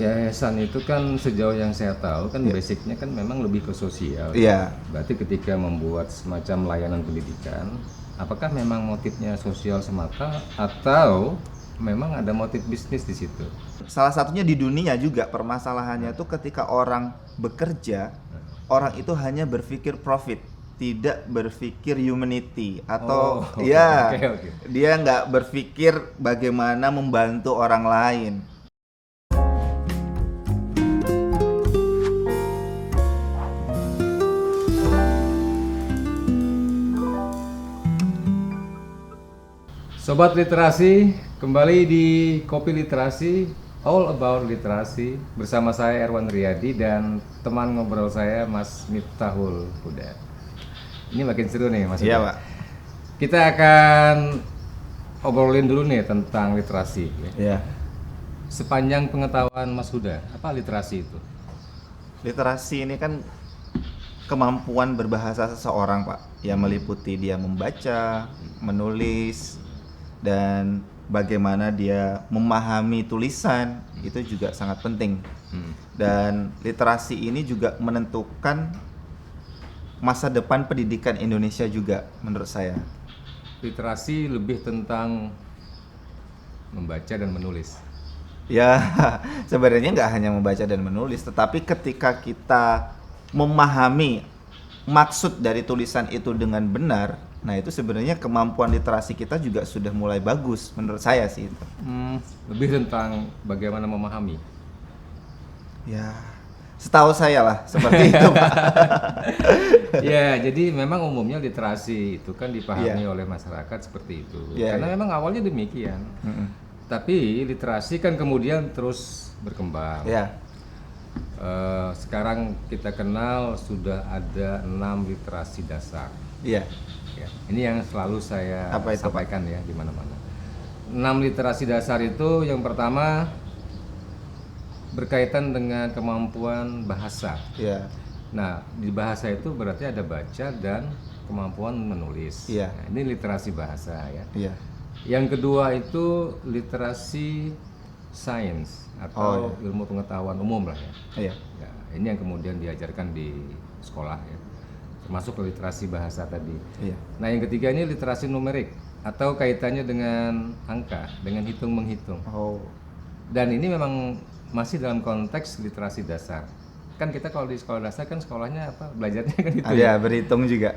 Yayasan itu kan sejauh yang saya tahu kan Ya. basicnya kan memang lebih ke sosial. Iya. Berarti ketika membuat semacam layanan pendidikan, apakah memang motifnya sosial semata atau memang ada motif bisnis di situ? Salah satunya di dunia juga permasalahannya tuh ketika orang bekerja, orang itu hanya berpikir profit, tidak berpikir humanity Oh, atau oke ya oke. dia nggak berpikir bagaimana membantu orang lain. Sobat Literasi, kembali di Kopi Literasi, all about literasi bersama saya Erwan Riyadi dan teman ngobrol saya Mas Miftahul Huda. Ini makin seru nih Mas Iya, Huda. Pak. Kita akan obrolin dulu nih tentang literasi. Ya. Ya. Sepanjang pengetahuan Mas Huda, apa literasi itu? Literasi ini kan kemampuan berbahasa seseorang, Pak, yang meliputi dia membaca, menulis, dan bagaimana dia memahami tulisan itu juga sangat penting. Dan literasi ini juga menentukan masa depan pendidikan Indonesia juga menurut saya. Literasi lebih tentang membaca dan menulis. Ya, sebenarnya nggak hanya membaca dan menulis, tetapi ketika kita memahami maksud dari tulisan itu dengan benar, nah itu sebenarnya kemampuan literasi kita juga sudah mulai bagus menurut saya sih. Lebih tentang bagaimana memahami. Ya, setahu saya lah seperti itu, Pak. Ya, jadi memang umumnya literasi itu kan dipahami Iya. oleh masyarakat seperti itu. Iya, Karena iya. memang awalnya demikian. Tapi literasi kan kemudian terus berkembang. Ya, Sekarang kita kenal sudah ada 6 literasi dasar. iya. Ya, ini yang selalu saya Apa itu, Pak? sampaikan ya di mana-mana. 6 literasi dasar itu yang pertama berkaitan dengan kemampuan bahasa. Iya. Nah, di bahasa itu berarti ada baca dan kemampuan menulis. Iya. Nah, ini literasi bahasa ya. Iya. Yang kedua itu literasi sains atau ilmu pengetahuan umum lah ya. Iya. Ya, ini yang kemudian diajarkan di sekolah ya. Termasuk literasi bahasa tadi. Iya. Nah, yang ketiga ini literasi numerik atau kaitannya dengan angka, dengan hitung menghitung. Oh. Dan ini memang masih dalam konteks literasi dasar. Kan kita kalau di sekolah dasar kan sekolahnya apa? Belajarnya kan itu ya. Ada berhitung juga.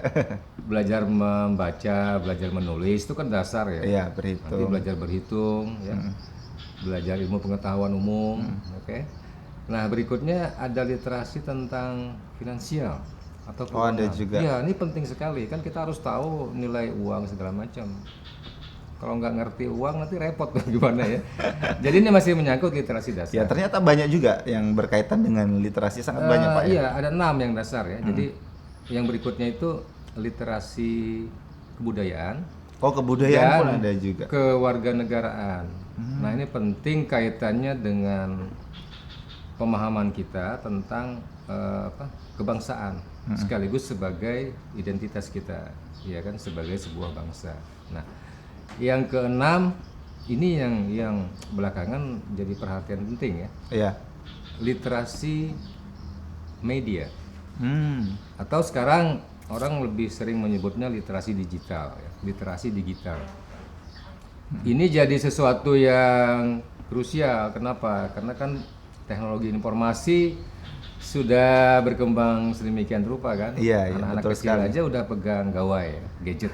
Belajar membaca, belajar menulis itu kan dasar ya. Iya, Nanti berhitung. belajar berhitung ya. Belajar ilmu pengetahuan umum, oke. Nah, berikutnya ada literasi tentang finansial atau Oh, ada keuangan. juga. Iya, ini penting sekali. Kan kita harus tahu nilai uang segala macam. Kalau nggak ngerti uang nanti repot gimana ya. Jadi ini masih menyangkut literasi dasar. Ya, ternyata banyak juga yang berkaitan dengan literasi, sangat banyak, Pak, ya. Iya, ada 6 yang dasar ya. Jadi yang berikutnya itu literasi kebudayaan Oh, kebudayaan dan pun ada juga. kewarganegaraan. Nah, ini penting kaitannya dengan pemahaman kita tentang kebangsaan sekaligus sebagai identitas kita, ya kan, sebagai sebuah bangsa. Nah, yang keenam ini yang belakangan jadi perhatian penting ya, Iya. literasi media Hmm. atau sekarang orang lebih sering menyebutnya literasi digital ya, literasi digital. Ini jadi sesuatu yang krusial. Kenapa? Karena kan teknologi informasi sudah berkembang sedemikian rupa kan. Iya, iya, Anak-anak betul kecil sekali. aja udah pegang gawai ya, gadget.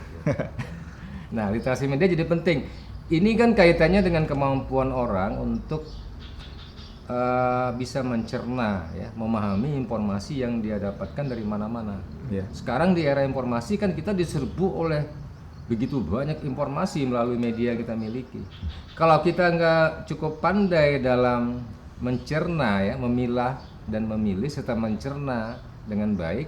Nah, literasi media jadi penting. Ini kan kaitannya dengan kemampuan orang untuk bisa mencerna ya, memahami informasi yang dia dapatkan dari mana-mana. Iya. Sekarang di era informasi kan kita diserbu oleh begitu banyak informasi melalui media yang kita miliki. Kalau kita nggak cukup pandai dalam mencerna ya, memilah dan memilih serta mencerna dengan baik,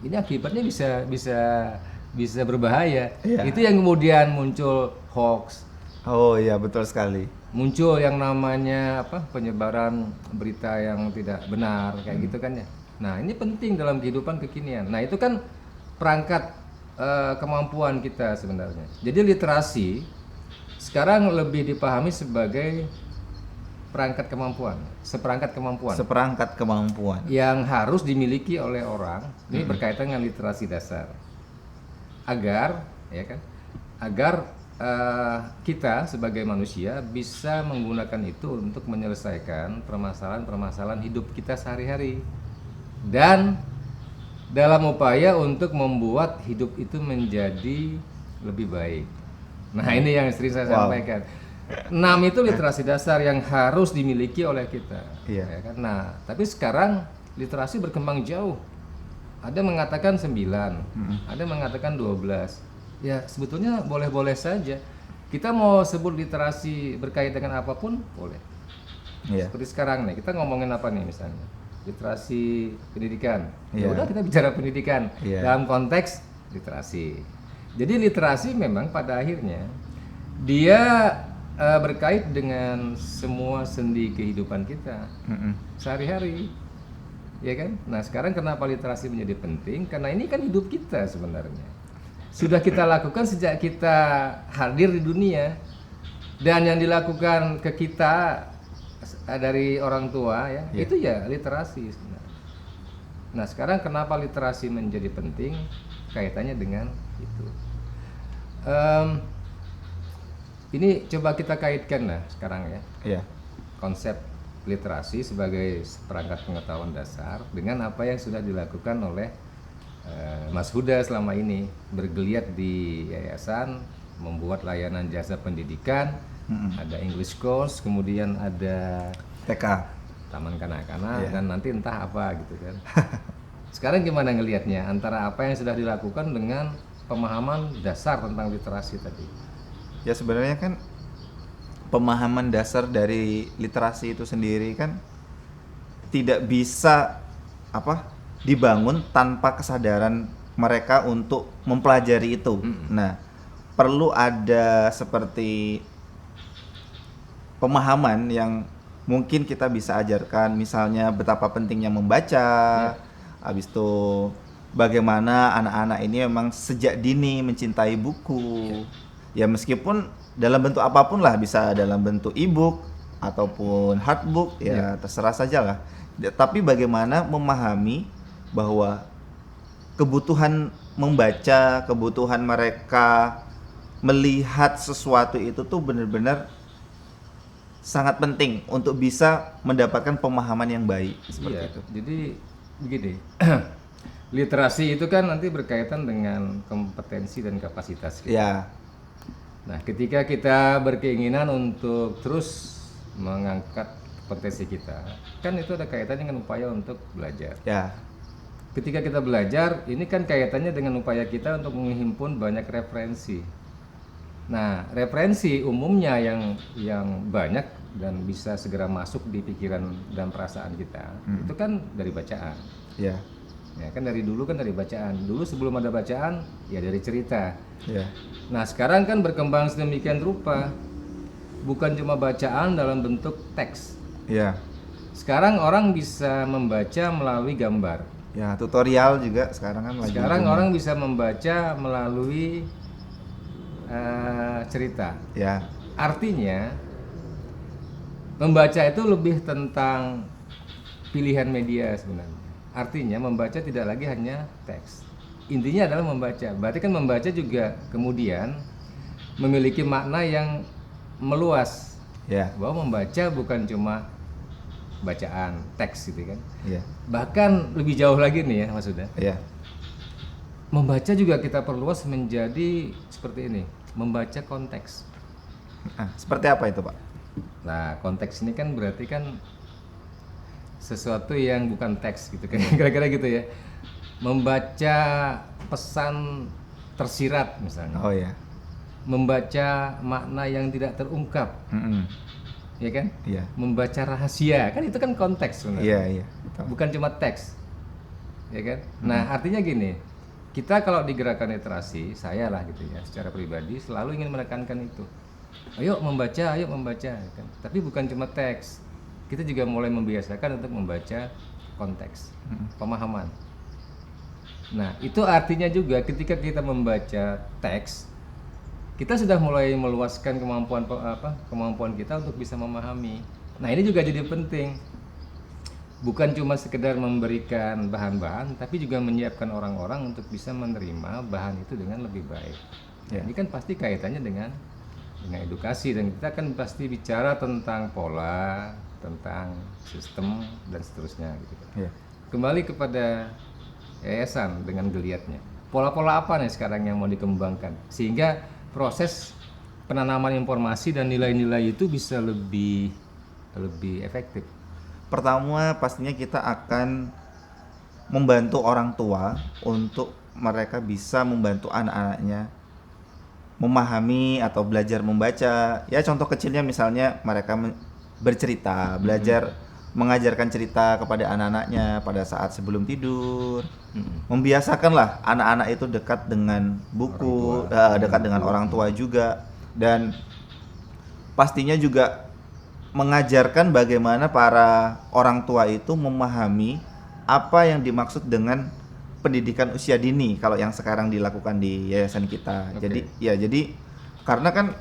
ini akibatnya bisa berbahaya. Iya. Itu yang kemudian muncul hoax, Oh, iya, betul sekali. muncul yang namanya penyebaran berita yang tidak benar kayak gitu kan ya. Nah, ini penting dalam kehidupan kekinian. Nah, itu kan perangkat kemampuan kita sebenarnya. Jadi literasi sekarang lebih dipahami sebagai seperangkat kemampuan Seperangkat kemampuan. yang harus dimiliki oleh orang. Ini berkaitan dengan literasi dasar. Agar kita sebagai manusia bisa menggunakan itu untuk menyelesaikan permasalahan-permasalahan hidup kita sehari-hari, dan dalam upaya untuk membuat hidup itu menjadi lebih baik. Nah, ini yang sering saya sampaikan. 6 itu literasi dasar yang harus dimiliki oleh kita. Iya. Ya kan? Nah, tapi sekarang literasi berkembang jauh. Ada mengatakan 9, ada mengatakan 12. Ya, sebetulnya boleh-boleh saja. Kita mau sebut literasi berkait dengan apapun, boleh. Iya. Seperti sekarang nih, kita ngomongin apa nih misalnya? Literasi pendidikan. Ya Iya. udah, kita bicara pendidikan Iya. dalam konteks literasi. Jadi literasi memang pada akhirnya dia berkait dengan semua sendi kehidupan kita sehari-hari. Ya kan? Nah, sekarang kenapa literasi menjadi penting? Karena ini kan hidup kita sebenarnya. Sudah kita lakukan sejak kita hadir di dunia, dan yang dilakukan ke kita dari orang tua ya, itu ya literasi sebenarnya. Nah, sekarang kenapa literasi menjadi penting? Kaitannya dengan itu. Ini coba kita kaitkan lah sekarang ya. Iya. Konsep literasi sebagai perangkat pengetahuan dasar dengan apa yang sudah dilakukan oleh Mas Huda selama ini, bergeliat di yayasan, membuat layanan jasa pendidikan, ada English course, kemudian ada TK. taman kanak-kanak, Iya. dan nanti entah apa gitu kan. Sekarang gimana ngelihatnya antara apa yang sudah dilakukan dengan pemahaman dasar tentang literasi tadi? Ya sebenarnya kan pemahaman dasar dari literasi itu sendiri kan tidak bisa dibangun tanpa kesadaran mereka untuk mempelajari itu. Nah, perlu ada seperti pemahaman yang mungkin kita bisa ajarkan, misalnya betapa pentingnya membaca, habis itu bagaimana anak-anak ini memang sejak dini mencintai buku. Ya meskipun dalam bentuk apapun lah, bisa dalam bentuk e-book ataupun hardbook, ya terserah saja lah. Tapi bagaimana memahami bahwa kebutuhan membaca, kebutuhan mereka melihat sesuatu itu tuh benar-benar sangat penting untuk bisa mendapatkan pemahaman yang baik seperti itu. Jadi begini, literasi itu kan nanti berkaitan dengan kompetensi dan kapasitas kita. Ya, Nah, ketika kita berkeinginan untuk terus mengangkat potensi kita, kan itu ada kaitannya dengan upaya untuk belajar. ya, Ketika kita belajar, ini kan kaitannya dengan upaya kita untuk menghimpun banyak referensi. Nah, referensi umumnya yang banyak dan bisa segera masuk di pikiran dan perasaan kita, itu kan dari bacaan. ya, Ya kan dari dulu kan dari bacaan. Dulu sebelum ada bacaan, ya dari cerita. ya, Nah, sekarang kan berkembang sedemikian rupa, bukan cuma bacaan dalam bentuk teks. ya, Sekarang orang bisa membaca melalui gambar. ya. Tutorial juga sekarang kan lagi. Sekarang orang bisa membaca melalui cerita. Ya, Artinya membaca itu lebih tentang pilihan media sebenarnya. Artinya membaca tidak lagi hanya teks. Intinya adalah membaca. Berarti kan membaca juga kemudian memiliki makna yang meluas. ya, Bahwa membaca bukan cuma bacaan teks gitu kan. ya, Bahkan lebih jauh lagi nih ya Mas Huda. ya, Membaca juga kita perluas menjadi seperti ini, membaca konteks. seperti apa itu, Pak? Nah, konteks ini kan berarti kan sesuatu yang bukan teks gitu kan, kira-kira gitu ya. Membaca pesan tersirat misalnya, Oh ya, membaca makna yang tidak terungkap, ya kan? iya, Membaca rahasia, kan itu kan konteks sebenarnya. iya, iya, betul. Bukan cuma teks, ya kan? Nah, artinya gini, kita kalau di gerakan literasi, saya lah gitu ya, secara pribadi selalu ingin menekankan itu. Ayo membaca, ya kan? Tapi bukan cuma teks, kita juga mulai membiasakan untuk membaca konteks, pemahaman. Nah, itu artinya juga ketika kita membaca teks, kita sudah mulai meluaskan kemampuan kita untuk bisa memahami. Nah ini juga jadi penting, bukan cuma sekedar memberikan bahan-bahan, tapi juga menyiapkan orang-orang untuk bisa menerima bahan itu dengan lebih baik. Ya. Ini kan pasti kaitannya dengan edukasi, dan kita kan pasti bicara tentang pola, tentang sistem dan seterusnya gitu kan. Ya. Kembali kepada yayasan dengan geliatnya. Pola-pola apa nih sekarang yang mau dikembangkan sehingga proses penanaman informasi dan nilai-nilai itu bisa lebih efektif? Pertama pastinya kita akan membantu orang tua untuk mereka bisa membantu anak-anaknya memahami atau belajar membaca. Ya contoh kecilnya misalnya mereka bercerita, belajar mengajarkan cerita kepada anak-anaknya pada saat sebelum tidur. Membiasakanlah anak-anak itu dekat dengan buku, dekat dengan orang tua juga, dan pastinya juga mengajarkan bagaimana para orang tua itu memahami apa yang dimaksud dengan pendidikan usia dini kalau yang sekarang dilakukan di yayasan kita. Oke. Jadi karena kan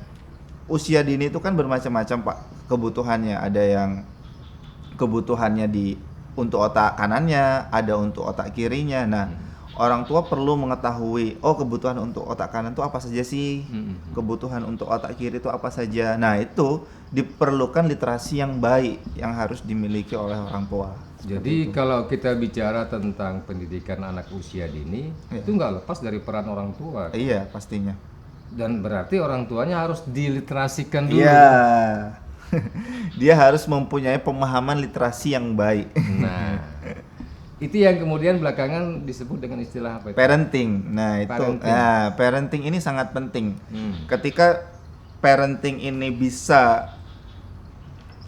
usia dini itu kan bermacam-macam Pak kebutuhannya. Ada yang kebutuhannya untuk otak kanannya, ada untuk otak kirinya. Nah, orang tua perlu mengetahui kebutuhan untuk otak kanan itu apa saja sih, kebutuhan untuk otak kiri itu apa saja. Nah, itu diperlukan literasi yang baik yang harus dimiliki oleh orang tua. Jadi kalau kita bicara tentang pendidikan anak usia dini, itu nggak lepas dari peran orang tua. Iya, pastinya. Dan berarti orang tuanya harus diliterasikan dulu. Iya. Dia harus mempunyai pemahaman literasi yang baik. Nah, itu yang kemudian belakangan disebut dengan istilah apa itu? Parenting. Nah, itu parenting ini sangat penting. Ketika parenting ini bisa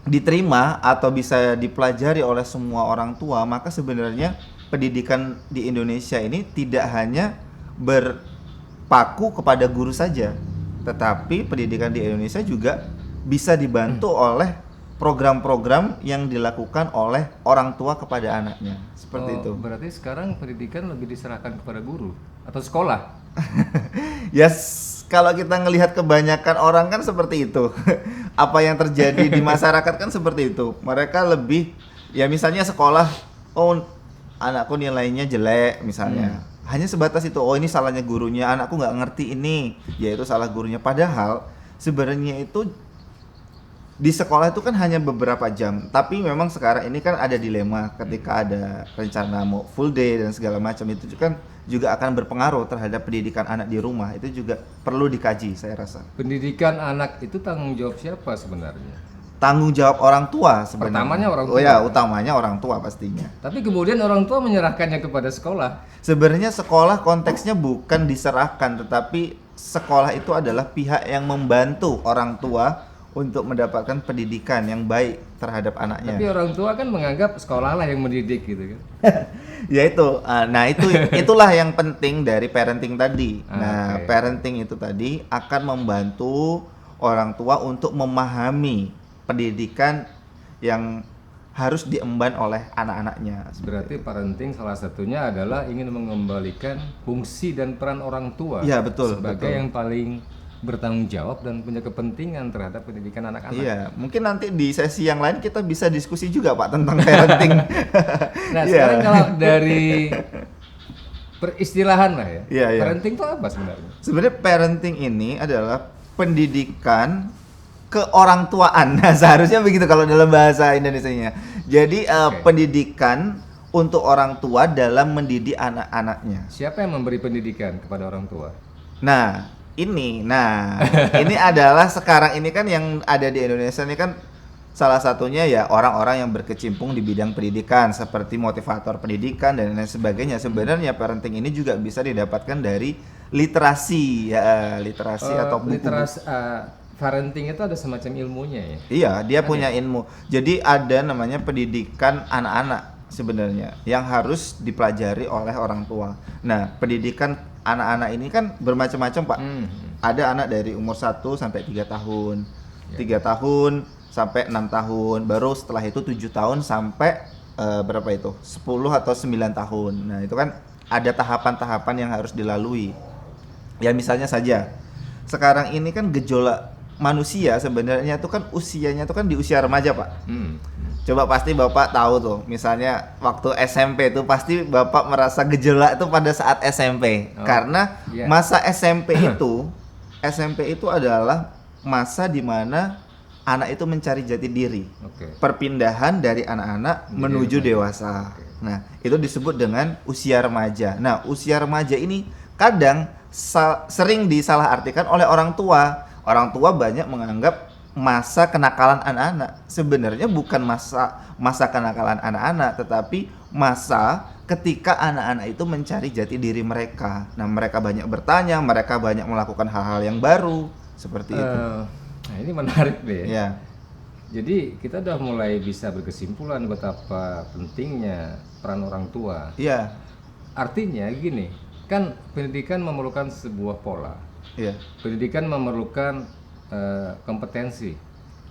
diterima atau bisa dipelajari oleh semua orang tua, maka sebenarnya pendidikan di Indonesia ini tidak hanya berpaku kepada guru saja, tetapi pendidikan di Indonesia juga bisa dibantu oleh program-program yang dilakukan oleh orang tua kepada anaknya. Seperti itu. Berarti sekarang pendidikan lebih diserahkan kepada guru atau sekolah? Kalau kita ngelihat kebanyakan orang kan seperti itu. Apa yang terjadi di masyarakat kan seperti itu. Mereka lebih, ya misalnya sekolah, anakku nilainya jelek misalnya. Hanya sebatas itu, ini salahnya gurunya, anakku nggak ngerti ini, ya itu salah gurunya. Padahal sebenarnya itu di sekolah itu kan hanya beberapa jam. Tapi memang sekarang ini kan ada dilema ketika ada rencana mau full day dan segala macam, itu kan juga akan berpengaruh terhadap pendidikan anak di rumah. Itu juga perlu dikaji, saya rasa. Pendidikan anak itu tanggung jawab siapa sebenarnya? Tanggung jawab orang tua sebenarnya. Pertamanya orang tua. Oh ya, utamanya orang tua pastinya. Tapi kemudian orang tua menyerahkannya kepada sekolah. Sebenarnya sekolah konteksnya bukan diserahkan, tetapi sekolah itu adalah pihak yang membantu orang tua untuk mendapatkan pendidikan yang baik terhadap anaknya. Tapi orang tua kan menganggap sekolah lah yang mendidik gitu kan. Ya itu, itulah yang penting dari parenting tadi. Nah, parenting itu tadi akan membantu orang tua untuk memahami pendidikan yang harus diemban oleh anak-anaknya. Berarti parenting salah satunya adalah ingin mengembalikan fungsi dan peran orang tua. Ya, betul. Sebagai yang paling bertanggung jawab dan punya kepentingan terhadap pendidikan anak-anak. Iya, mungkin nanti di sesi yang lain kita bisa diskusi juga Pak tentang parenting. Nah, sekarang kalau dari peristilahan lah ya, Iya. parenting itu apa sebenarnya? Sebenarnya parenting ini adalah pendidikan keorangtuaan. Nah, seharusnya begitu kalau dalam bahasa Indonesianya. Jadi pendidikan untuk orang tua dalam mendidik anak-anaknya. Siapa yang memberi pendidikan kepada orang tua? Ini adalah sekarang ini kan yang ada di Indonesia ini kan salah satunya ya orang-orang yang berkecimpung di bidang pendidikan seperti motivator pendidikan dan lain sebagainya. Sebenarnya parenting ini juga bisa didapatkan dari literasi atau buku. Literasi parenting itu ada semacam ilmunya ya? Iya, dia punya ilmu. Jadi ada namanya pendidikan anak-anak sebenarnya yang harus dipelajari oleh orang tua. Nah, pendidikan anak-anak ini kan bermacam-macam Pak. Ada anak dari umur 1 sampai 3 tahun, 3 tahun sampai 6 tahun, baru setelah itu 7 tahun sampai berapa itu? 10 atau 9 tahun. Nah, itu kan ada tahapan-tahapan yang harus dilalui. Ya misalnya saja, sekarang ini kan gejolak manusia sebenarnya itu kan usianya itu kan di usia remaja, Pak. Hmm. Coba pasti Bapak tahu tuh, misalnya waktu SMP itu pasti Bapak merasa gejolak itu pada saat SMP. Oh, Karena iya. masa SMP itu adalah masa di mana anak itu mencari jati diri. Oke. Perpindahan dari anak-anak menuju dewasa. Oke. Nah, itu disebut dengan usia remaja. Nah, usia remaja ini kadang sering disalahartikan oleh orang tua. Orang tua banyak menganggap masa kenakalan anak-anak sebenarnya bukan masa kenakalan anak-anak, tetapi masa ketika anak-anak itu mencari jati diri mereka. Nah, mereka banyak bertanya, mereka banyak melakukan hal-hal yang baru seperti itu. Nah, ini menarik deh. Ya, Jadi kita udah mulai bisa berkesimpulan betapa pentingnya peran orang tua. iya, Artinya gini, kan pendidikan memerlukan sebuah pola. iya, Pendidikan memerlukan kompetensi.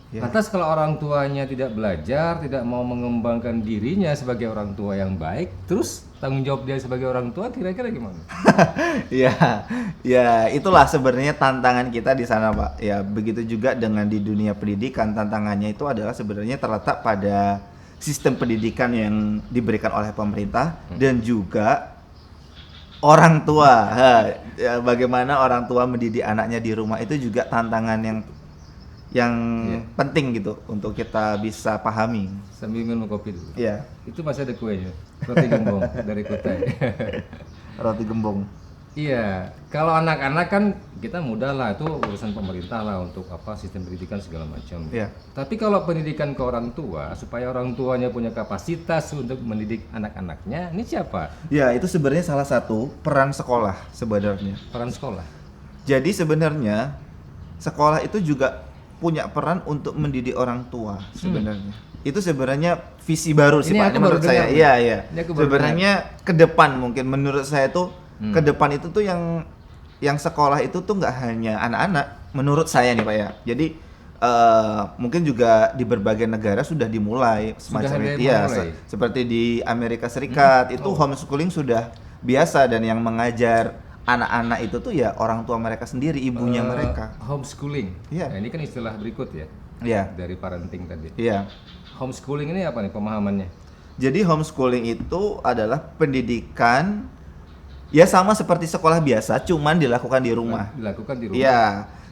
Ya. Lantas kalau orang tuanya tidak belajar, tidak mau mengembangkan dirinya sebagai orang tua yang baik, terus tanggung jawab dia sebagai orang tua kira-kira gimana? iya, ya itulah sebenarnya tantangan kita di sana, Pak. Ya, begitu juga dengan di dunia pendidikan, tantangannya itu adalah sebenarnya terletak pada sistem pendidikan yang diberikan oleh pemerintah dan juga orang tua. Ya, bagaimana orang tua mendidik anaknya di rumah itu juga tantangan yang Iya. penting gitu untuk kita bisa pahami. Sambil minum kopi dulu. Iya, Itu masih ada kuenya, roti gembong dari Kutai. roti gembong. Iya, kalau anak-anak kan kita mudah lah, itu urusan pemerintah lah untuk apa sistem pendidikan segala macam. Iya. Tapi kalau pendidikan ke orang tua, supaya orang tuanya punya kapasitas untuk mendidik anak-anaknya, ini siapa? Ya, itu sebenarnya salah satu peran sekolah sebenarnya. Peran sekolah. Jadi sebenarnya sekolah itu juga punya peran untuk mendidik orang tua sebenarnya. Itu sebenarnya visi baru sih, Ini Pak, aku menurut baru saya. dengar, Iya, Pak. iya. Ini aku baru Sebenarnya ke depan mungkin menurut saya tuh ke depan itu tuh yang sekolah itu tuh nggak hanya anak-anak menurut saya nih, Pak ya. Jadi mungkin juga di berbagai negara sudah dimulai semacam ada yang itu. Iya, memulai? seperti di Amerika Serikat itu homeschooling sudah biasa dan yang mengajar anak-anak itu tuh ya orang tua mereka sendiri, ibunya mereka. Homeschooling. Iya. Nah, ini kan istilah berikut ya Iya, dari parenting tadi. iya. Homeschooling ini apa nih pemahamannya? Jadi homeschooling itu adalah pendidikan ya sama seperti sekolah biasa, cuman dilakukan di rumah. Dilakukan di rumah. Iya.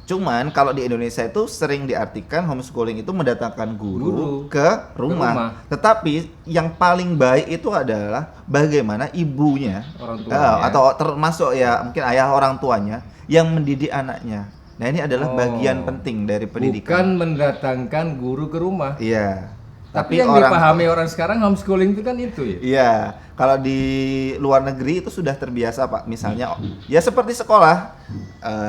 Cuman kalau di Indonesia itu sering diartikan homeschooling itu mendatangkan guru ke rumah. Tetapi yang paling baik itu adalah bagaimana ibunya Orang tuanya. atau termasuk ya mungkin ayah orang tuanya yang mendidik anaknya. Nah, ini adalah bagian penting dari Bukan pendidikan. mendatangkan guru ke rumah. Iya. Tapi yang dipahami orang sekarang homeschooling itu kan itu ya. Iya, kalau di luar negeri itu sudah terbiasa, Pak. Misalnya, ya seperti sekolah,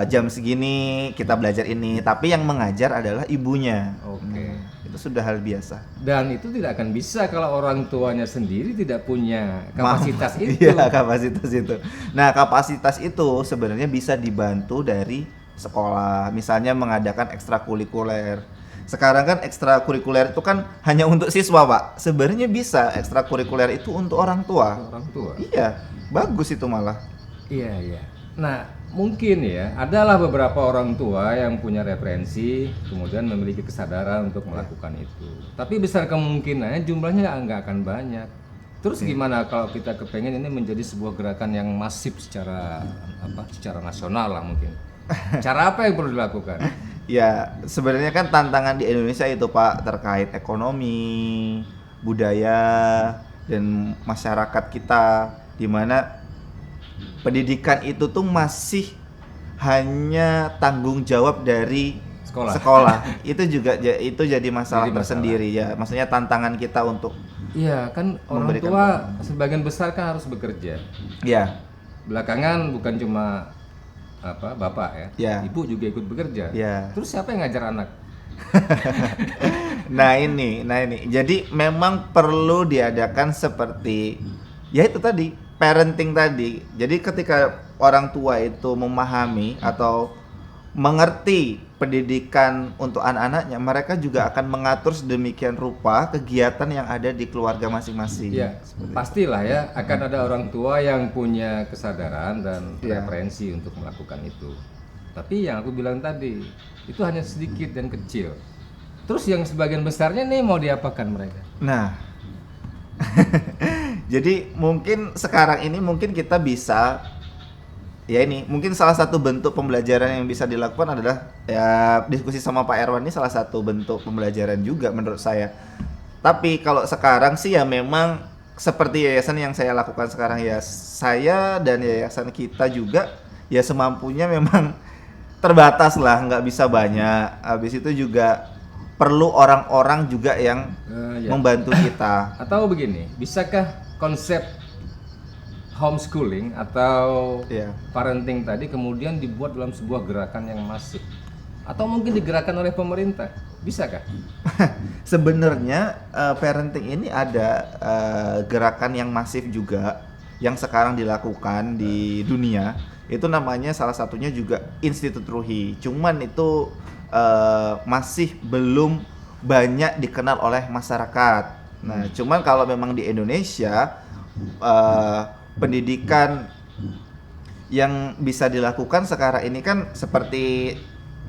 jam segini kita belajar ini, tapi yang mengajar adalah ibunya. Oke. Itu sudah hal biasa. Dan itu tidak akan bisa kalau orang tuanya sendiri tidak punya kapasitas itu. Iya, kapasitas itu. Nah, kapasitas itu sebenarnya bisa dibantu dari sekolah. Misalnya mengadakan ekstrakurikuler. Sekarang kan ekstrakurikuler itu kan hanya untuk siswa, Pak. Sebenarnya bisa ekstrakurikuler itu untuk orang tua. Orang tua. Iya, bagus itu malah. Iya, iya. Nah, mungkin ya, adalah beberapa orang tua yang punya referensi, kemudian memiliki kesadaran untuk melakukan itu. Tapi besar kemungkinannya jumlahnya nggak akan banyak. Terus gimana kalau kita kepengen ini menjadi sebuah gerakan yang masif secara secara nasional lah mungkin. Cara apa yang perlu dilakukan? Ya, sebenarnya kan tantangan di Indonesia itu, Pak, terkait ekonomi, budaya, dan masyarakat kita, di mana pendidikan itu tuh masih hanya tanggung jawab dari sekolah. Itu juga itu jadi masalah tersendiri ya. Maksudnya tantangan kita untuk Iya, kan orang tua sebagian besar kan harus bekerja. ya, Belakangan bukan cuma bapak ya, Ya. ibu juga ikut bekerja. Ya. Terus siapa yang ngajar anak? Nah ini. Jadi memang perlu diadakan seperti ya itu tadi, parenting tadi. Jadi ketika orang tua itu memahami atau mengerti pendidikan untuk anak-anaknya, mereka juga akan mengatur sedemikian rupa kegiatan yang ada di keluarga masing-masing. Ya, pastilah ya akan ada orang tua yang punya kesadaran dan Ya. referensi untuk melakukan itu. Tapi yang aku bilang tadi, itu hanya sedikit dan kecil. Terus yang sebagian besarnya nih mau diapakan mereka? Nah, jadi mungkin sekarang ini mungkin kita bisa, ya ini mungkin salah satu bentuk pembelajaran yang bisa dilakukan adalah ya diskusi sama Pak Erwan ini salah satu bentuk pembelajaran juga menurut saya. Tapi kalau sekarang sih ya memang seperti yayasan yang saya lakukan sekarang, ya saya dan yayasan kita juga ya semampunya memang terbatas lah, nggak bisa banyak. Habis itu juga perlu orang-orang juga yang Ya. membantu kita. Atau begini, bisakah konsep homeschooling atau Iya. parenting tadi kemudian dibuat dalam sebuah gerakan yang masif? Atau mungkin digerakkan oleh pemerintah? Bisakah? Sebenarnya parenting ini ada gerakan yang masif juga yang sekarang dilakukan di dunia. Itu namanya salah satunya juga Institut Ruhi. Cuman itu masih belum banyak dikenal oleh masyarakat. Nah, cuman kalau memang di Indonesia pendidikan yang bisa dilakukan sekarang ini kan seperti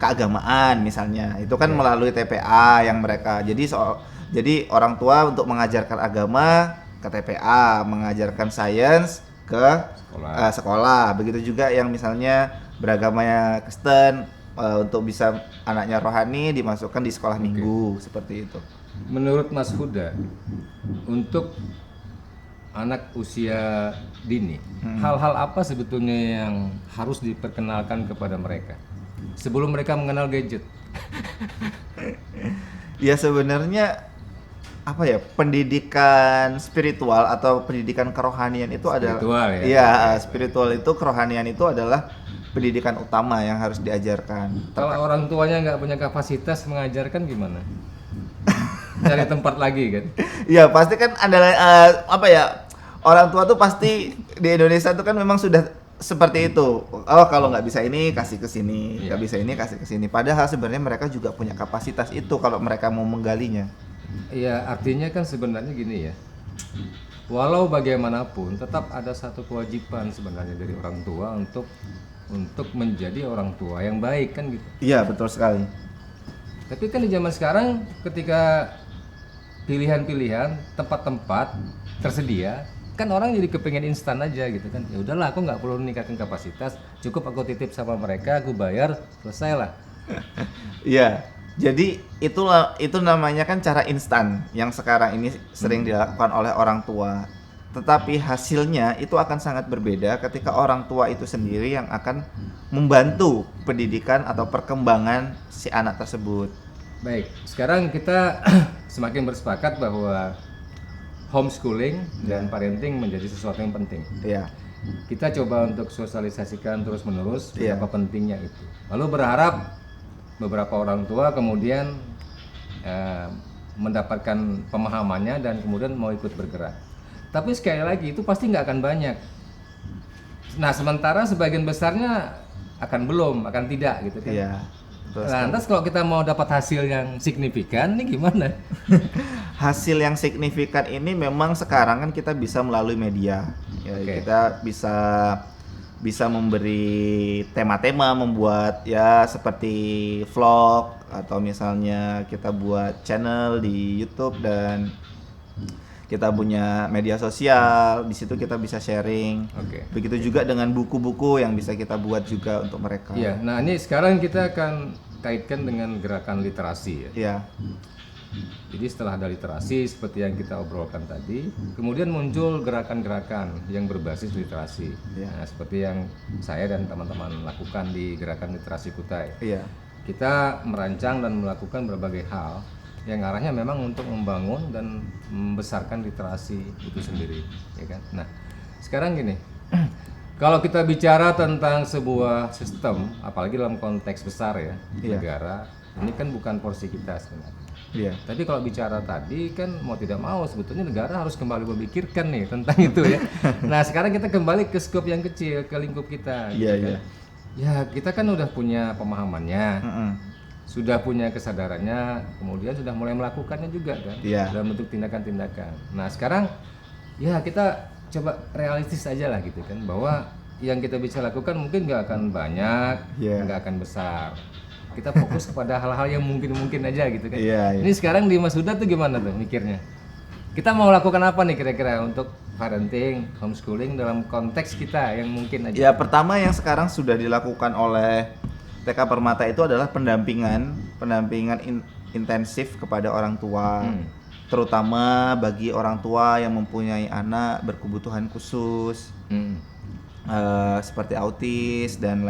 keagamaan misalnya, itu kan melalui TPA yang mereka, jadi orang tua untuk mengajarkan agama ke TPA, mengajarkan sains ke sekolah. Begitu juga yang misalnya beragamanya Kristen, untuk bisa anaknya rohani dimasukkan di sekolah minggu, seperti itu. Menurut Mas Huda, untuk anak usia dini, hal-hal apa sebetulnya yang harus diperkenalkan kepada mereka sebelum mereka mengenal gadget? Ya sebenarnya apa ya, pendidikan spiritual atau pendidikan kerohanian itu Spiritual, adalah ya? iya, spiritual itu, kerohanian itu adalah pendidikan utama yang harus diajarkan. Kalau orang tuanya nggak punya kapasitas mengajarkan gimana? Cari tempat lagi kan? Iya pasti kan adalah apa ya, orang tua tuh pasti di Indonesia tuh kan memang sudah seperti itu. Oh kalau nggak bisa ini kasih ke sini, nggak bisa ini kasih ke sini. Padahal sebenarnya mereka juga punya kapasitas itu kalau mereka mau menggalinya. Iya, artinya kan sebenarnya gini ya. Walau bagaimanapun tetap ada satu kewajiban sebenarnya dari orang tua untuk menjadi orang tua yang baik kan gitu. Iya betul sekali. Tapi kan di zaman sekarang ketika pilihan-pilihan tempat-tempat tersedia, kan orang jadi kepengen instan aja gitu kan. Ya udahlah, aku nggak perlu meningkatkan kapasitas, cukup aku titip sama mereka, aku bayar, selesai lah. Iya. Jadi itu namanya kan cara instan yang sekarang ini sering dilakukan oleh orang tua. Tetapi hasilnya itu akan sangat berbeda ketika orang tua itu sendiri yang akan membantu pendidikan atau perkembangan si anak tersebut. Baik, sekarang kita semakin bersepakat bahwa homeschooling dan parenting menjadi sesuatu yang penting. Iya. Kita coba untuk sosialisasikan terus-menerus Iya. betapa pentingnya itu. Lalu berharap beberapa orang tua kemudian mendapatkan pemahamannya dan kemudian mau ikut bergerak. Tapi sekali lagi itu pasti nggak akan banyak. Nah sementara sebagian besarnya akan tidak gitu kan. Iya. Betul sekali. Lantas kalau kita mau dapat hasil yang signifikan, ini gimana? Hasil yang signifikan ini memang sekarang kan kita bisa melalui media. Ya, Oke. kita bisa memberi tema-tema, membuat ya seperti vlog, atau misalnya kita buat channel di YouTube dan kita punya media sosial, di situ kita bisa sharing. Oke. Begitu juga dengan buku-buku yang bisa kita buat juga untuk mereka. Iya, nah ini sekarang kita akan kaitkan dengan gerakan literasi ya. Iya. Jadi setelah ada literasi seperti yang kita obrolkan tadi, kemudian muncul gerakan-gerakan yang berbasis literasi. Iya. Nah, seperti yang saya dan teman-teman lakukan di gerakan literasi Kutai. Iya. Kita merancang dan melakukan berbagai hal yang arahnya memang untuk membangun dan membesarkan literasi itu sendiri, ya kan? Nah, sekarang gini, kalau kita bicara tentang sebuah sistem, apalagi dalam konteks besar ya, Iya. negara, ini kan bukan porsi kita sebenarnya. Iya. Tapi kalau bicara tadi kan mau tidak mau sebetulnya negara harus kembali memikirkan nih tentang itu ya. Nah sekarang kita kembali ke skop yang kecil, ke lingkup kita. Iya, gitu kan. iya. Ya kita kan udah punya pemahamannya, Mm-mm. sudah punya kesadarannya, kemudian sudah mulai melakukannya juga kan, Iya. dalam bentuk tindakan-tindakan. Nah sekarang ya kita coba realistis aja lah gitu kan, bahwa yang kita bisa lakukan mungkin nggak akan banyak, Iya. nggak akan besar. Kita fokus kepada hal-hal yang mungkin-mungkin aja gitu kan. Iya, iya. Ini sekarang di Mas Huda tuh gimana tuh mikirnya? Kita mau lakukan apa nih kira-kira untuk parenting, homeschooling dalam konteks kita yang mungkin aja? Ya, pertama yang sekarang sudah dilakukan oleh TK Permata itu adalah pendampingan intensif kepada orang tua. Terutama bagi orang tua yang mempunyai anak berkebutuhan khusus, Hmm. seperti autis dan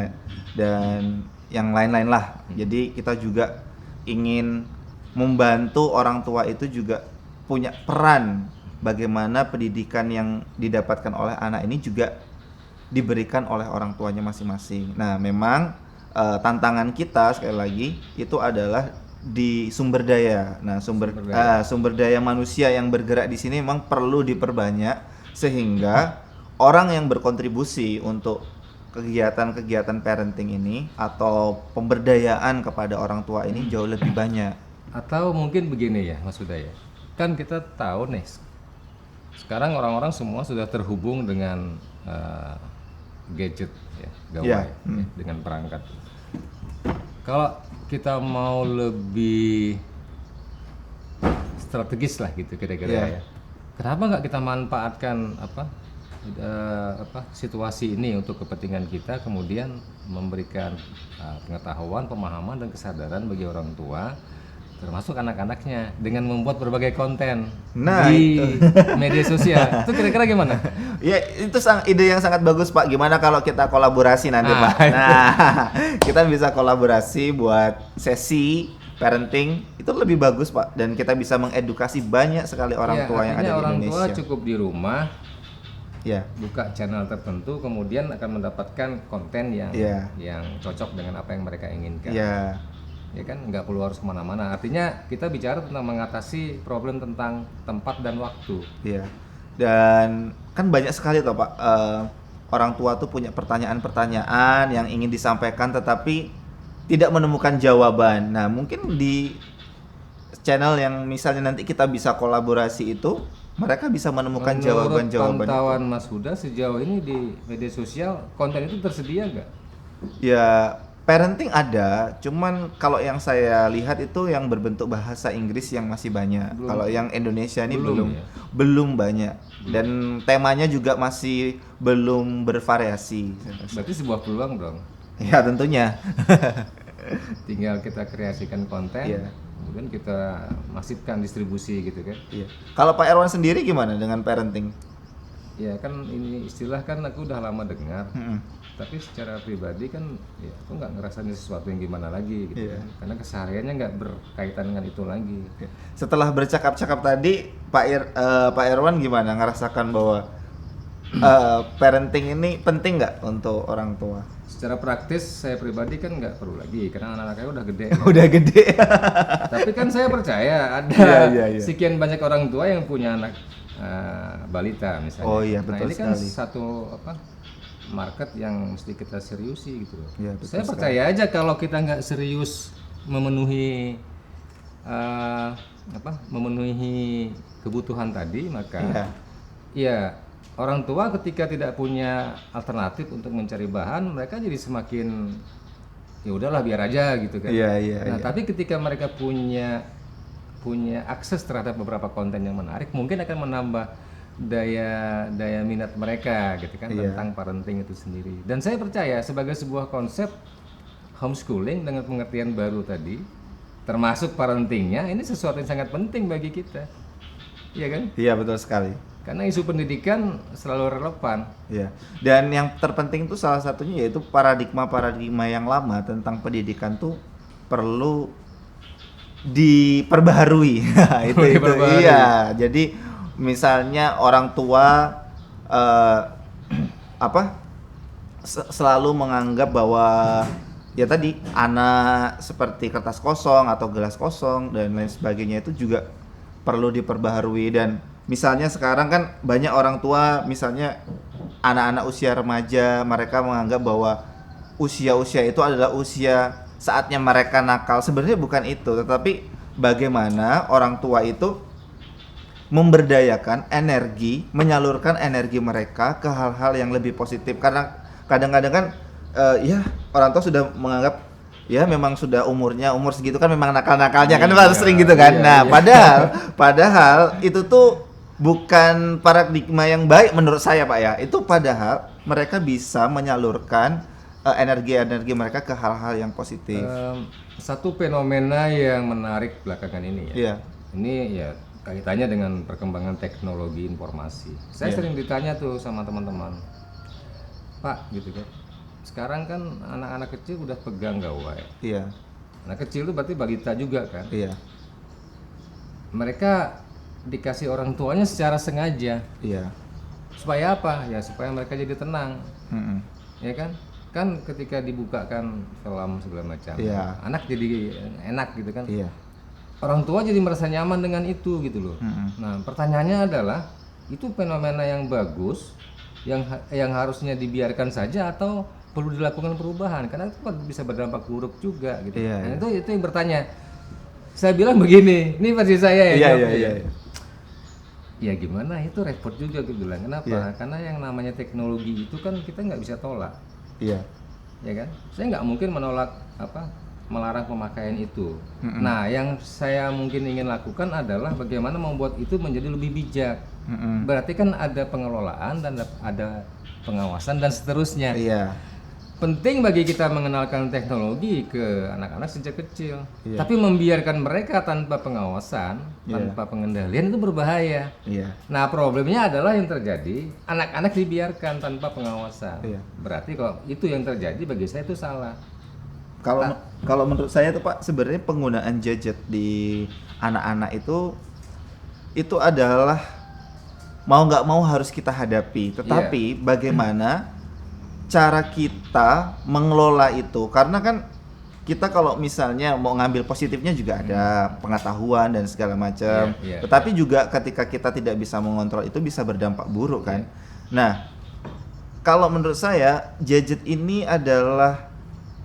yang lain-lain lah. Jadi kita juga ingin membantu orang tua itu juga punya peran bagaimana pendidikan yang didapatkan oleh anak ini juga diberikan oleh orang tuanya masing-masing. Nah, memang tantangan kita sekali lagi itu adalah di sumber daya. Nah, sumber daya manusia yang bergerak di sini memang perlu diperbanyak sehingga orang yang berkontribusi untuk kegiatan-kegiatan parenting ini atau pemberdayaan kepada orang tua ini jauh lebih banyak. Atau mungkin begini ya Mas Huda ya, kan kita tahu nih sekarang orang-orang semua sudah terhubung dengan gadget ya, gawai Ya, ya, dengan perangkat. Kalau kita mau lebih strategis lah gitu kira-kira ya, kenapa nggak kita manfaatkan situasi ini untuk kepentingan kita, kemudian memberikan pengetahuan, pemahaman dan kesadaran bagi orang tua termasuk anak-anaknya dengan membuat berbagai konten di media sosial. Itu kira-kira gimana? Ya, itu ide yang sangat bagus, Pak. Gimana kalau kita kolaborasi nanti, Pak? Nah, kita bisa kolaborasi buat sesi parenting itu lebih bagus, Pak. Dan kita bisa mengedukasi banyak sekali orang tua yang ada di orang Indonesia. tua cukup di rumah, buka channel tertentu, kemudian akan mendapatkan konten yang cocok dengan apa yang mereka inginkan. Ya kan, nggak perlu harus kemana-mana. Artinya kita bicara tentang mengatasi problem tentang tempat dan waktu. Iya. Dan kan banyak sekali toh, Pak, orang tua tuh punya pertanyaan-pertanyaan yang ingin disampaikan tetapi tidak menemukan jawaban. Nah, mungkin di channel yang misalnya nanti kita bisa kolaborasi itu, mereka bisa menemukan jawaban-jawaban. Menurut pantauan Mas Huda sejauh ini di media sosial konten itu tersedia nggak? Ya, parenting ada, cuman kalau yang saya lihat itu yang berbentuk bahasa Inggris yang masih banyak. Kalau yang Indonesia ini belum banyak. Dan temanya juga masih belum bervariasi. Berarti sebuah peluang dong. Ya, tentunya. Tinggal kita kreasikan konten, kemudian kita masifkan distribusi gitu kan. Iya. Kalau Pak Erwan sendiri gimana dengan parenting? Ya kan ini istilah kan aku udah lama dengar. Tapi secara pribadi kan ya aku nggak ngerasain sesuatu yang gimana lagi gitu kan. Karena kesehariannya nggak berkaitan dengan itu lagi. Setelah bercakap-cakap tadi, Pak Erwan gimana ngerasakan bahwa parenting ini penting nggak untuk orang tua? Secara praktis saya pribadi kan nggak perlu lagi karena anak-anaknya udah gede. Udah gede. Tapi kan saya percaya ada sekian banyak orang tua yang punya anak balita misalnya. Oh iya, betul ini kan sekali. satu market yang mesti kita seriusi gitu loh. Ya, Saya percaya aja kalau kita nggak serius memenuhi memenuhi kebutuhan tadi, maka ya orang tua ketika tidak punya alternatif untuk mencari bahan, mereka jadi semakin ya udahlah biar aja gitu kan. Nah, tapi ketika mereka punya akses terhadap beberapa konten yang menarik, mungkin akan menambah daya minat mereka gitu kan tentang parenting itu sendiri. Dan saya percaya sebagai sebuah konsep homeschooling dengan pengertian baru tadi, termasuk parentingnya, ini sesuatu yang sangat penting bagi kita. Iya kan? Iya, betul sekali. Karena isu pendidikan selalu relevan. Iya. Dan yang terpenting itu salah satunya yaitu paradigma yang lama tentang pendidikan tuh perlu diperbaharui. itu. Iya. Jadi misalnya orang tua selalu menganggap bahwa ya tadi anak seperti kertas kosong atau gelas kosong dan lain sebagainya itu juga perlu diperbaharui. Dan misalnya sekarang kan banyak orang tua misalnya anak-anak usia remaja, mereka menganggap bahwa usia-usia itu adalah usia saatnya mereka nakal. Sebenarnya bukan itu, tetapi bagaimana orang tua itu memberdayakan energi, menyalurkan energi mereka ke hal-hal yang lebih positif. Karena kadang-kadang kan ya orang tua sudah menganggap ya memang sudah umur segitu kan memang nakal-nakalnya kan harus sering gitu kan. Nah, padahal itu tuh bukan paradigma yang baik menurut saya Pak ya. Itu padahal mereka bisa menyalurkan energi-energi mereka ke hal-hal yang positif. Satu fenomena yang menarik belakangan ini ya. Iya. Ini ya kaitannya dengan perkembangan teknologi informasi. Saya sering ditanya tuh sama teman-teman, Pak, gitu kan. Sekarang kan anak-anak kecil udah pegang gawai. Iya. Anak kecil itu berarti balita juga kan. Iya. Mereka dikasih orang tuanya secara sengaja. Iya. Supaya apa? Ya supaya mereka jadi tenang. Mm-mm. Ya kan? Kan ketika dibukakan film segala macam, Iya. anak jadi enak gitu kan. Iya. Orang tua jadi merasa nyaman dengan itu gitu loh. Nah, pertanyaannya adalah itu fenomena yang bagus yang harusnya dibiarkan saja atau perlu dilakukan perubahan karena itu bisa berdampak buruk juga gitu. Iya, Nah, itu yang bertanya. Saya bilang begini, ini versi saya ya. Iya. Ya gimana itu repot juga gue bilang. Kenapa? Iya. Karena yang namanya teknologi itu kan kita nggak bisa tolak. Iya. Ya kan? Saya nggak mungkin menolak melarang pemakaian itu. Nah, yang saya mungkin ingin lakukan adalah bagaimana membuat itu menjadi lebih bijak. Berarti kan ada pengelolaan dan ada pengawasan dan seterusnya. Iya. Penting bagi kita mengenalkan teknologi ke anak-anak sejak kecil. Iya. Tapi membiarkan mereka tanpa pengawasan, tanpa pengendalian itu berbahaya. Iya. Nah, problemnya adalah yang terjadi anak-anak dibiarkan tanpa pengawasan. Iya. Berarti kalau itu yang terjadi bagi saya itu salah. Kalau menurut saya tuh Pak, sebenarnya penggunaan gadget di anak-anak itu adalah mau nggak mau harus kita hadapi. Tetapi bagaimana cara kita mengelola itu? Karena kan kita kalau misalnya mau ngambil positifnya juga ada pengetahuan dan segala macam. Tetapi juga ketika kita tidak bisa mengontrol itu bisa berdampak buruk kan. Nah, kalau menurut saya gadget ini adalah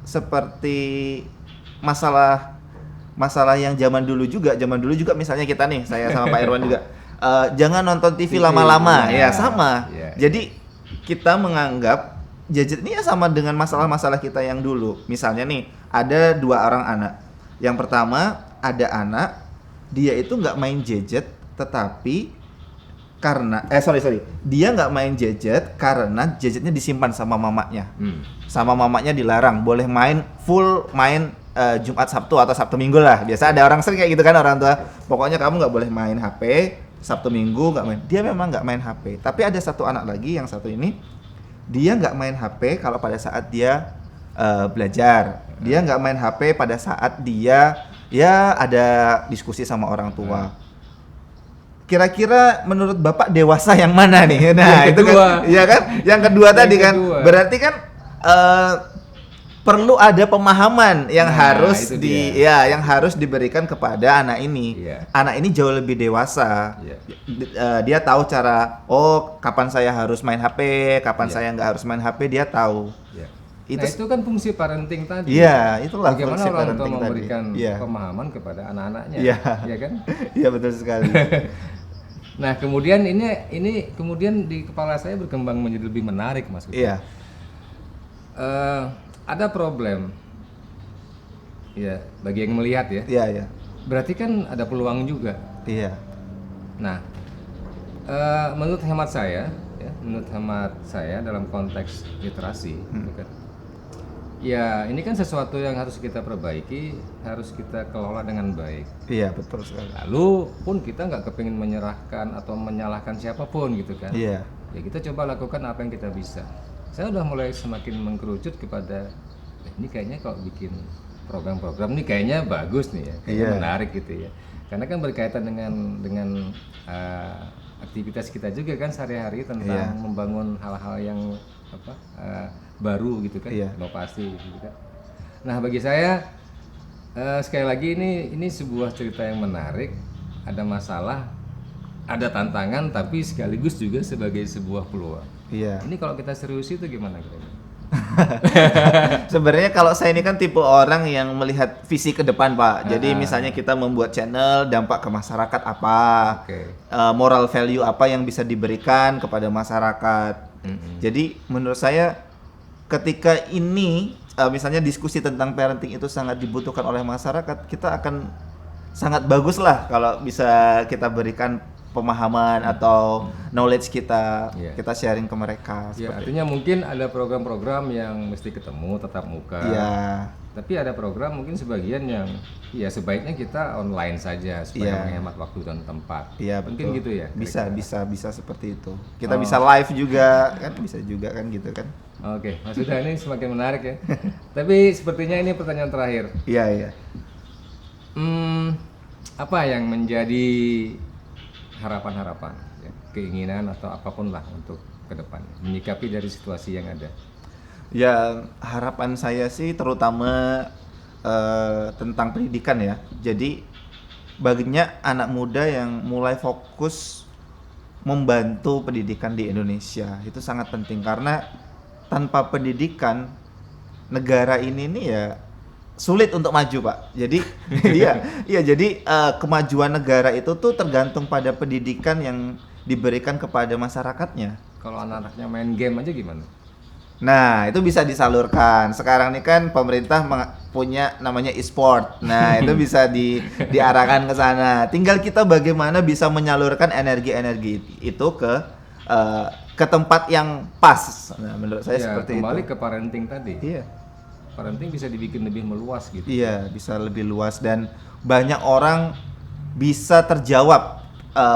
seperti masalah yang zaman dulu juga misalnya kita nih, saya sama Pak Irwan juga jangan nonton TV lama-lama ya sama. Jadi kita menganggap gadget ini ya sama dengan masalah-masalah kita yang dulu. Misalnya nih, ada 2 orang anak. Yang pertama, ada anak dia itu nggak main gadget, tetapi karena dia nggak main gadget karena gadgetnya disimpan sama mamanya. Sama mamanya dilarang, boleh main Jumat Sabtu atau Sabtu Minggu lah. Biasa ada orang sering kayak gitu kan, orang tua. Pokoknya kamu nggak boleh main HP Sabtu Minggu, nggak main. Dia memang nggak main HP. Tapi ada satu anak lagi, yang satu ini dia nggak main HP kalau pada saat dia belajar. Dia nggak main HP pada saat dia ya ada diskusi sama orang tua. Kira-kira menurut Bapak dewasa yang mana nih? Nah, itu kan, ya kan? Yang kedua tadi kan. Berarti kan perlu ada pemahaman yang yang harus diberikan kepada anak ini. Anak ini jauh lebih dewasa. Dia tahu cara, kapan saya harus main HP, kapan saya nggak harus main HP, dia tahu. Itu kan fungsi parenting tadi. Iya, itulah bagaimana fungsi orang tua parenting memberikan tadi. pemahaman kepada anak-anaknya. Iya kan? Iya, betul sekali. Nah, kemudian ini kemudian di kepala saya berkembang menjadi lebih menarik, Mas. Iya. Ada problem. Ya, bagi yang melihat ya. Iya. Berarti kan ada peluang juga. Iya. Nah, menurut hemat saya dalam konteks literasi, gitu kan. Ya, ini kan sesuatu yang harus kita perbaiki, harus kita kelola dengan baik. Iya, betul sekali. Lalu pun kita nggak kepingin menyerahkan atau menyalahkan siapapun gitu kan. Iya. Ya kita coba lakukan apa yang kita bisa. Saya udah mulai semakin mengkerucut kepada ini kayaknya kalau bikin program-program ini kayaknya bagus nih ya, kayaknya menarik gitu ya. Karena kan berkaitan dengan aktivitas kita juga kan sehari-hari tentang membangun hal-hal yang baru gitu kan, inovasi gitu kan. Nah, bagi saya sekali lagi ini sebuah cerita yang menarik, ada masalah, ada tantangan, tapi sekaligus juga sebagai sebuah peluang. Iya. Ini kalau kita serius itu gimana kira-kira? Sebenarnya kalau saya ini kan tipe orang yang melihat visi ke depan, Pak. Jadi misalnya kita membuat channel, dampak ke masyarakat apa, moral value apa yang bisa diberikan kepada masyarakat. Jadi menurut saya ketika ini misalnya diskusi tentang parenting itu sangat dibutuhkan oleh masyarakat, kita akan sangat bagus lah kalau bisa kita berikan pemahaman atau knowledge kita, Iya. kita sharing ke mereka. Ya, Seperti artinya mungkin ada program-program yang mesti ketemu tatap muka. Iya, Tapi ada program mungkin sebagian yang ya sebaiknya kita online saja supaya Iya. menghemat waktu dan tempat. iya Mungkin betul. gitu ya. Bisa, kira-kira. bisa seperti itu. Kita Oh. bisa live juga kan, bisa juga kan gitu kan. Oke, Mas Huda, ini semakin menarik ya. Tapi sepertinya ini pertanyaan terakhir. Iya, iya. Apa yang menjadi harapan-harapan, ya, keinginan atau apapun lah untuk ke depan, menyikapi dari situasi yang ada? Ya, harapan saya sih terutama tentang pendidikan ya. Jadi banyak anak muda yang mulai fokus membantu pendidikan di Indonesia. Itu sangat penting karena tanpa pendidikan negara ini nih ya sulit untuk maju, Pak. Jadi jadi kemajuan negara itu tuh tergantung pada pendidikan yang diberikan kepada masyarakatnya. Kalau anak-anaknya main game aja gimana? Nah, itu bisa disalurkan. Sekarang ini kan pemerintah punya namanya e-sport. Nah, itu bisa diarahkan ke sana. Tinggal kita bagaimana bisa menyalurkan energi-energi itu ke tempat yang pas. Nah, menurut saya Ya, seperti kembali itu. ke parenting tadi. Iya. Parenting bisa dibikin lebih meluas gitu. Iya, bisa lebih luas dan banyak orang bisa terjawab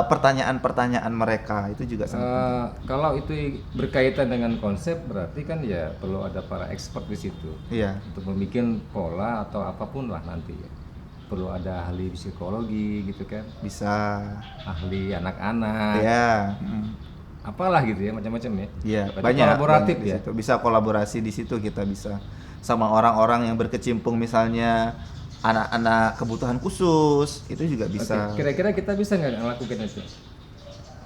pertanyaan-pertanyaan mereka. Itu juga sangat Kalau itu berkaitan dengan konsep, berarti kan ya perlu ada para expert di situ iya. untuk membuat pola atau apapun lah nanti ya. Perlu ada ahli psikologi gitu kan, Bisa. ahli anak-anak, Iya. apalah gitu ya, macam-macam ya. Iya, Berarti banyak kolaboratif banyak di ya. situ. Bisa kolaborasi di situ, kita bisa sama orang-orang yang berkecimpung, misalnya anak-anak kebutuhan khusus, itu juga bisa. Oke, kira-kira kita bisa nggak ngelakuin itu?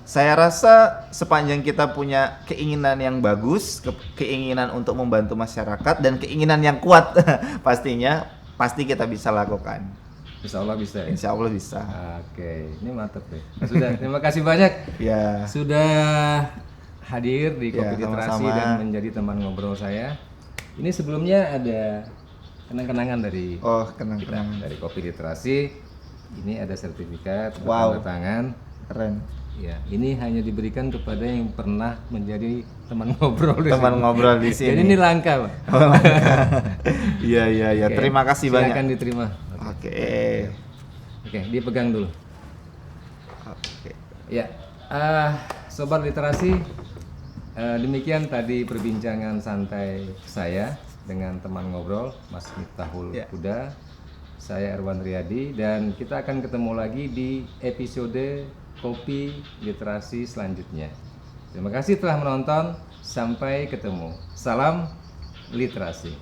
Saya rasa sepanjang kita punya keinginan yang bagus, keinginan untuk membantu masyarakat dan keinginan yang kuat, pasti kita bisa lakukan. Insya Allah bisa ya. Insya Allah bisa. Oke, ini mantep deh. Sudah, terima kasih banyak Ya, sudah hadir di Ya, Kopi Literasi sama-sama. dan menjadi teman ngobrol saya. Ini sebelumnya ada kenang-kenangan dari oh kita, kenang-kenang, dari Kopi Literasi. Ini ada sertifikat Wow. bertanda tangan. keren. Ya, ini hanya diberikan kepada yang pernah menjadi teman ngobrol di Teman sini. ngobrol di Jadi sini. ini langka, Pak. Iya, iya, iya. Oke, Terima kasih silakan banyak. diterima. Oke. Oke, dipegang dulu. Oke. Ya, Sobat Literasi, demikian tadi perbincangan santai saya dengan teman ngobrol Mas Miftahul Ya. Huda. Saya Erwan Riyadi dan kita akan ketemu lagi di episode Kopi Literasi selanjutnya. Terima kasih telah menonton, sampai ketemu. Salam literasi.